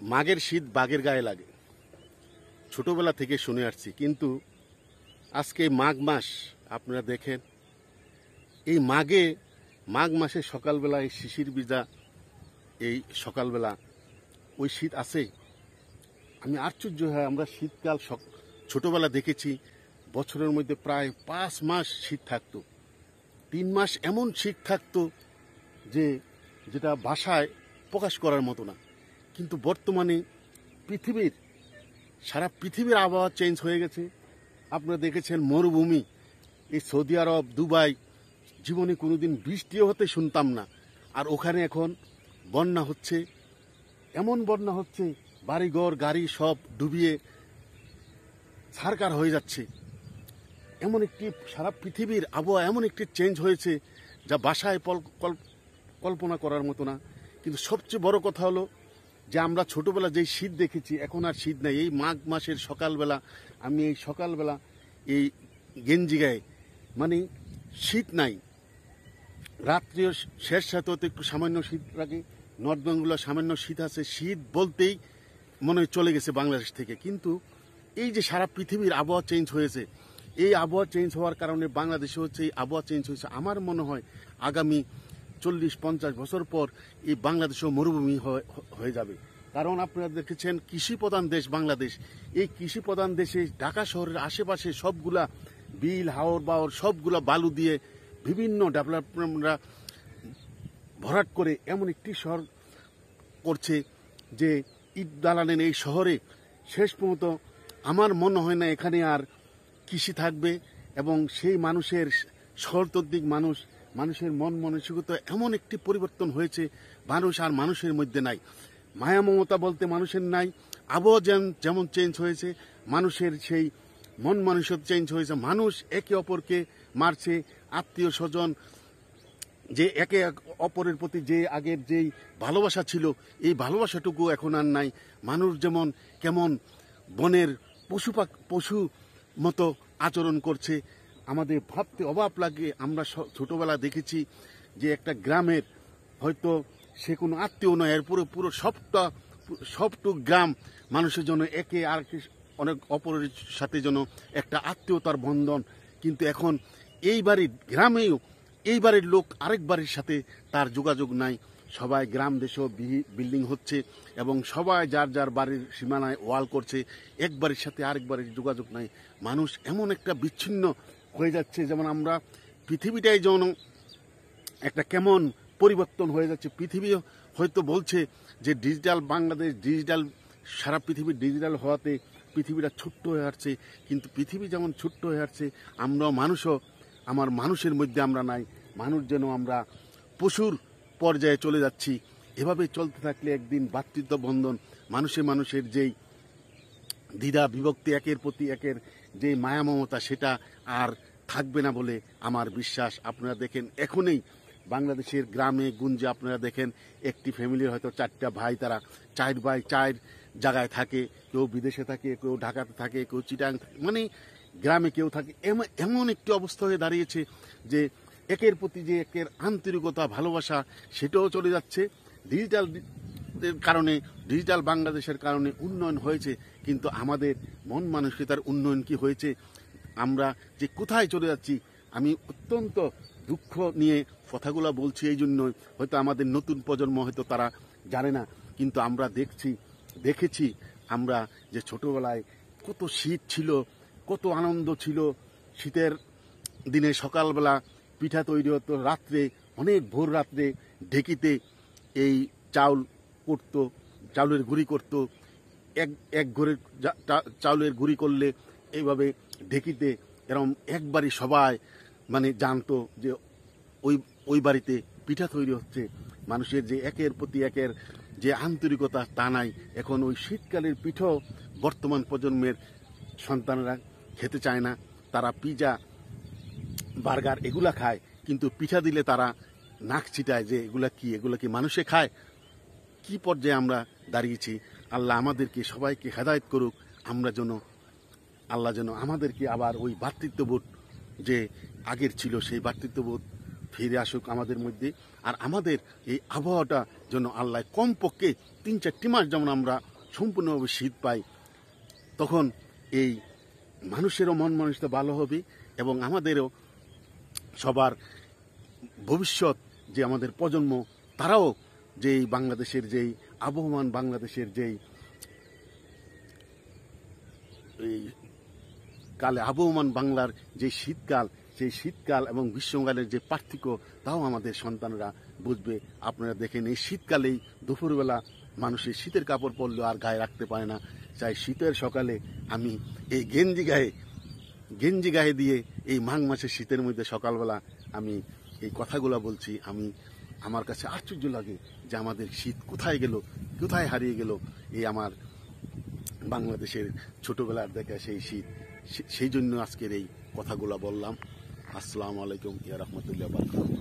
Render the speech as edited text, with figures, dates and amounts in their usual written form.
মাঘের শীত বাঘের গায়ে লাগে, ছোটবেলা থেকে শুনে আসছি। কিন্তু আজকে মাঘ মাস, আপনারা দেখেন এই মাঘ মাসে সকালবেলা এই শিশির ভিজা এই সকালবেলা ওই শীত আছে। আমি আশ্চর্য হয়, আমরা শীতকাল ছোটবেলা দেখেছি বছরের মধ্যে প্রায় 5 মাস শীত থাকতো, 3 মাস এমন শীত থাকতো যেটা ভাষায় প্রকাশ করার মতো না। কিন্তু বর্তমানে সারা পৃথিবীর আবহাওয়া চেঞ্জ হয়ে গেছে। আপনারা দেখেছেন মরুভূমি, এই সৌদি আরব, দুবাই, জীবনে কোনোদিন বৃষ্টিও হতে শুনতাম না, আর ওখানে এখন বন্যা হচ্ছে, এমন বন্যা হচ্ছে বাড়িঘর গাড়ি সব ডুবিয়ে ছারকার হয়ে যাচ্ছে। এমন একটি সারা পৃথিবীর আবহাওয়া এমন একটি চেঞ্জ হয়েছে যা ভাষায় কল্পনা করার মতো না। কিন্তু সবচেয়ে বড় কথা হলো যে আমরা ছোটবেলা যেই শীত দেখেছি এখন আর শীত নাই। এই মাঘ মাসের সকালবেলা আমি এই গেঞ্জি গায়ে, মানে শীত নাই। রাত্রিও শেষ রাতেও তো একটু সামান্য শীত লাগে, নর্থ বেঙ্গলে সামান্য শীত আছে। শীত বলতেই মনে হয় চলে গেছে বাংলাদেশ থেকে। কিন্তু এই যে সারা পৃথিবীর আবহাওয়া চেঞ্জ হয়েছে, এই আবহাওয়া চেঞ্জ হওয়ার কারণে বাংলাদেশে হচ্ছে এই আবহাওয়া চেঞ্জ হয়েছে। আমার মনে হয় আগামী 40-50 বছর পর এই বাংলাদেশও মরুভূমি হয়ে যাবে। কারণ আপনারা দেখেছেন কৃষি প্রধান দেশ বাংলাদেশ। এই কৃষি প্রধান দেশে ঢাকা শহরের আশেপাশে সবগুলা বিল হাওর বাওর সবগুলা বালু দিয়ে বিভিন্ন ডেভেলপমেন্টরা ভরাট করে এমন একটি শহর করছে যে ইট দালানের এই শহরে শেষ পর্যন্ত আমার মনে হয় না এখানে আর কৃষি থাকবে। এবং সেই মানুষের শহরতদ্রিক মানুষের মন মানসিকতা এমন একটি পরিবর্তন হয়েছে, মানুষ আর মানুষের মধ্যে নাই, মায়া মমতা বলতে মানুষের নাই। আবহাওয়া যেমন চেঞ্জ হয়েছে, মানুষের সেই মন মানসিকতা চেঞ্জ হয়েছে। মানুষ একে অপরকে মারছে, আত্মীয় স্বজন যে একে অপরের প্রতি যে আগের যেই ভালোবাসা ছিল এই ভালোবাসাটুকু এখন আর নাই। মানুষ যেমন কেমন বনের পশু মতো আচরণ করছে, আমাদের ভাবতে অবাক লাগে। আমরা ছোটবেলা দেখেছি যে একটা গ্রামের হয়তো সে কোনো আত্মীয় নয়, এর পুরো সবটুক গ্রাম মানুষের জন্য একে আর অনেক অপরের সাথে যেন একটা আত্মীয়তার বন্ধন। কিন্তু এখন এই বাড়ির গ্রামেও এই বাড়ির লোক আরেক বাড়ির সাথে তার যোগাযোগ নাই। সবাই গ্রাম দেশেও বিল্ডিং হচ্ছে এবং সবাই যার যার বাড়ির সীমানায় ওয়াল করছে, এক বাড়ির সাথে আরেক বাড়ির যোগাযোগ নাই। মানুষ এমন একটা বিচ্ছিন্ন হয়ে যাচ্ছে, যেমন আমরা পৃথিবীটাই যেন একটা কেমন পরিবর্তন হয়ে যাচ্ছে। পৃথিবী হয়তো বলছে যে ডিজিটাল বাংলাদেশ, সারা পৃথিবী ডিজিটাল হওয়াতে পৃথিবীটা ছোট্ট হয়ে আসছে। কিন্তু পৃথিবী যেমন ছোট্ট হয়ে আসছে, আমরাও মানুষের মধ্যে আমরা নাই। মানুষ যেন আমরা পশুর পর্যায়ে চলে যাচ্ছি। এভাবে চলতে থাকলে একদিন ভ্রাতৃত্ব বন্ধন, মানুষের যেই দ্বিধা বিভক্তি, একের প্রতি একের যে মায়া মমতা, সেটা আর থাকবে না বলে আমার বিশ্বাস। আপনারা দেখেন এখনই বাংলাদেশের গ্রামে গুঞ্জে আপনারা দেখেন একটি ফ্যামিলির হয়তো 4টা ভাই, তারা 4 ভাই 4 জায়গায় থাকে। কেউ বিদেশে থাকে, কেউ ঢাকাতে থাকে, কেউ চিটাং থাকে, মানে গ্রামে কেউ থাকে। এমন একটি অবস্থা হয়ে দাঁড়িয়েছে যে একের প্রতি যে একের আন্তরিকতা ভালোবাসা সেটাও চলে যাচ্ছে। ডিজিটাল বাংলাদেশের কারণে উন্নয়ন হয়েছে, কিন্তু আমাদের মন মানসিকতার উন্নয়ন কি হয়েছে? আমরা যে কোথায় চলে যাচ্ছি, আমি অত্যন্ত দুঃখ নিয়ে কথাগুলো বলছি। এই জন্যই হয়তো আমাদের নতুন প্রজন্ম হয়তো তারা জানে না, কিন্তু আমরা দেখেছি আমরা যে ছোটবেলায় কত শীত ছিল, কত আনন্দ ছিল। শীতের দিনে সকালবেলা পিঠা তৈরি হতো, রাত্রে অনেক ভোর রাত্রে ঢেকিতে এই চাউলের গুঁড়ি করতো। এক ঘরের চাউলের গুঁড়ি করলে এইভাবে ঢেকিতে এরকম একবারই সবাই মানে জানতো যে ওই বাড়িতে পিঠা তৈরি হচ্ছে। মানুষের যে একের প্রতি একের যে আন্তরিকতা, তা নাই। এখন ওই শীতকালের পিঠাও বর্তমান প্রজন্মের সন্তানরা খেতে চায় না। তারা পিজা বার্গার এগুলা খায়, কিন্তু পিঠা দিলে তারা নাক ছিটায় যে এগুলা কি মানুষে খায়। কি পর্যায়ে আমরা দাঁড়িয়েছি। আল্লাহ আমাদেরকে সবাইকে হেদায়েত করুক। আল্লাহ যেন আমাদেরকে আবার ওই ভ্রাতৃত্ববোধ যে আগের ছিল সেই ভ্রাতৃত্ববোধ ফিরে আসুক আমাদের মধ্যে। আর আমাদের এই আবহাওয়াটা যেন আল্লাহ কমপক্ষে 3-4টি মাস যেমন আমরা সম্পূর্ণভাবে শীত পাই, তখন এই মানুষেরও মন মানসিকতা ভালো হবে এবং আমাদেরও সবার ভবিষ্যৎ যে আমাদের প্রজন্ম, তারাও যেই বাংলাদেশের যেই আবহমান বাংলাদেশের যেই এই কালে আবহমান বাংলার যে শীতকাল, সেই শীতকাল এবং গ্রীষ্মকালের যে পার্থক্য, তাও আমাদের সন্তানরা বুঝবে। আপনারা দেখেন এই শীতকালেই দুপুরবেলা মানুষের শীতের কাপড় পরলেও আর গায়ে রাখতে পারে না। চাই শীতের সকালে আমি এই গেঞ্জি গায়ে দিয়ে এই মাঘ মাসের শীতের মধ্যে সকালবেলা আমি এই কথাগুলো বলছি। আমার কাছে আশ্চর্য লাগে যে আমাদের শীত কোথায় গেল, কোথায় হারিয়ে গেল এই আমার বাংলাদেশের ছোটবেলার দেখা সেই শীত। সেই জন্য আজকের এই কথাগুলো বললাম। আসসালামু আলাইকুম ইয়া রাহমাতুল্লাহি ওয়া বারাকাতুহু।